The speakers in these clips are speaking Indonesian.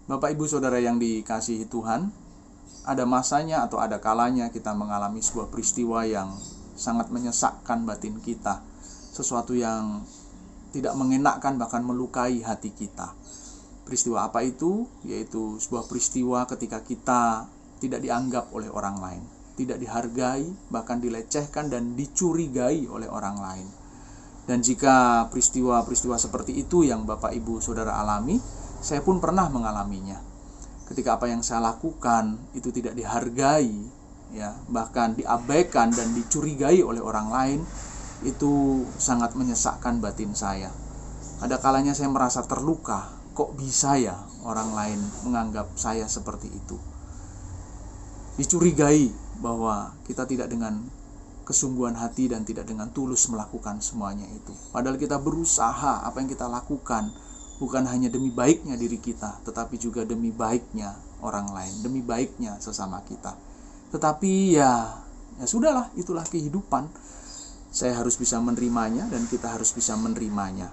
Bapak Ibu Saudara yang dikasihi Tuhan, ada masanya atau ada kalanya kita mengalami sebuah peristiwa yang sangat menyesakkan batin kita, sesuatu yang tidak mengenakkan bahkan melukai hati kita. Peristiwa apa itu? Yaitu sebuah peristiwa ketika kita tidak dianggap oleh orang lain, tidak dihargai, bahkan dilecehkan dan dicurigai oleh orang lain. Dan jika peristiwa-peristiwa seperti itu yang Bapak Ibu Saudara alami, saya pun pernah mengalaminya. Ketika apa yang saya lakukan itu tidak dihargai, ya, bahkan diabaikan dan dicurigai oleh orang lain, itu sangat menyesakkan batin saya. Ada kalanya saya merasa terluka, kok bisa ya orang lain menganggap saya seperti itu. Dicurigai bahwa kita tidak dengan kesungguhan hati dan tidak dengan tulus melakukan semuanya itu. Padahal kita berusaha, apa yang kita lakukan bukan hanya demi baiknya diri kita, tetapi juga demi baiknya orang lain, demi baiknya sesama kita. Tetapi ya sudahlah, itulah kehidupan. Saya harus bisa menerimanya dan kita harus bisa menerimanya.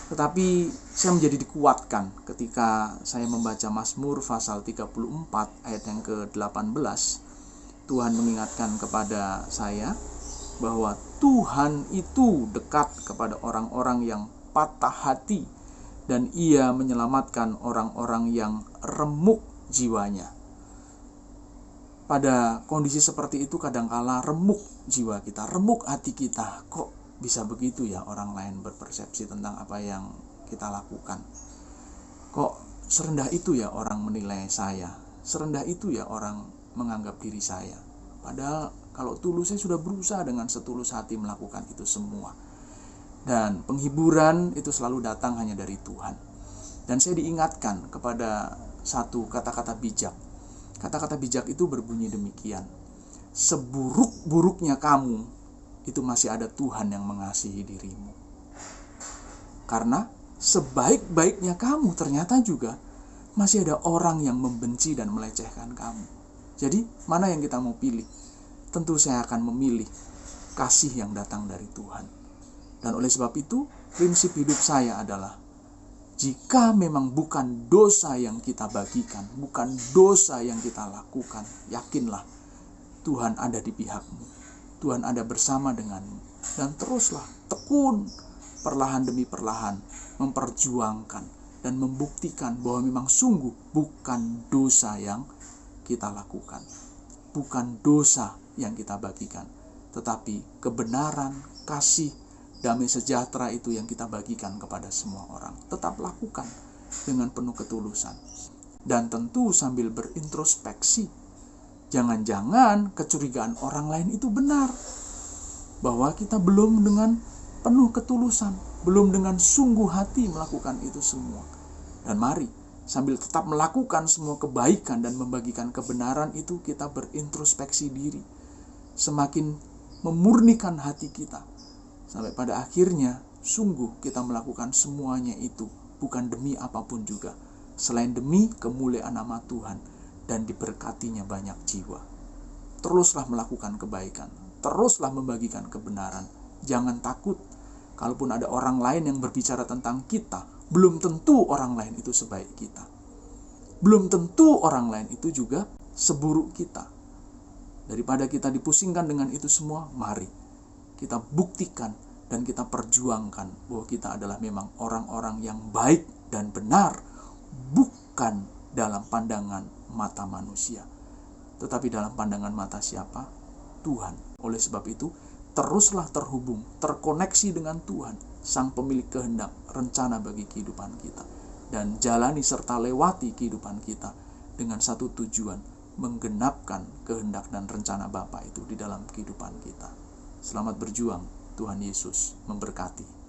Tetapi saya menjadi dikuatkan ketika saya membaca Mazmur pasal 34 ayat yang ke-18. Tuhan mengingatkan kepada saya bahwa Tuhan itu dekat kepada orang-orang yang patah hati dan Ia menyelamatkan orang-orang yang remuk jiwanya. Pada kondisi seperti itu kadangkala remuk jiwa kita, remuk hati kita. Kok bisa begitu ya orang lain berpersepsi tentang apa yang kita lakukan? Kok serendah itu ya orang menilai saya? Serendah itu ya orang menganggap diri saya? Padahal kalau tulus, saya sudah berusaha dengan setulus hati melakukan itu semua. Dan penghiburan itu selalu datang hanya dari Tuhan. Dan saya diingatkan kepada satu kata-kata bijak. Kata-kata bijak itu berbunyi demikian: seburuk-buruknya kamu, itu masih ada Tuhan yang mengasihi dirimu. Karena sebaik-baiknya kamu, ternyata juga masih ada orang yang membenci dan melecehkan kamu. Jadi mana yang kita mau pilih? Tentu saya akan memilih kasih yang datang dari Tuhan. Dan oleh sebab itu, prinsip hidup saya adalah, jika memang bukan dosa yang kita bagikan, bukan dosa yang kita lakukan, yakinlah Tuhan ada di pihakmu. Tuhan ada bersama denganmu. Dan teruslah tekun, perlahan demi perlahan, memperjuangkan dan membuktikan bahwa memang sungguh bukan dosa yang kita lakukan, bukan dosa yang kita bagikan, tetapi kebenaran, kasih, damai sejahtera itu yang kita bagikan kepada semua orang. Tetap lakukan dengan penuh ketulusan. Dan tentu sambil berintrospeksi. Jangan-jangan kecurigaan orang lain itu benar. Bahwa kita belum dengan penuh ketulusan, belum dengan sungguh hati melakukan itu semua. Dan mari, sambil tetap melakukan semua kebaikan dan membagikan kebenaran itu, kita berintrospeksi diri. Semakin memurnikan hati kita. Sampai pada akhirnya, sungguh kita melakukan semuanya itu bukan demi apapun juga, selain demi kemuliaan nama Tuhan dan diberkatinya banyak jiwa. Teruslah melakukan kebaikan, teruslah membagikan kebenaran. Jangan takut, kalaupun ada orang lain yang berbicara tentang kita, belum tentu orang lain itu sebaik kita. Belum tentu orang lain itu juga seburuk kita. Daripada kita dipusingkan dengan itu semua, mari kita buktikan dan kita perjuangkan bahwa kita adalah memang orang-orang yang baik dan benar, bukan dalam pandangan mata manusia, tetapi dalam pandangan mata siapa? Tuhan. Oleh sebab itu, teruslah terhubung, terkoneksi dengan Tuhan, Sang Pemilik kehendak, rencana bagi kehidupan kita, dan jalani serta lewati kehidupan kita dengan satu tujuan, menggenapkan kehendak dan rencana Bapa itu di dalam kehidupan kita. Selamat berjuang, Tuhan Yesus memberkati.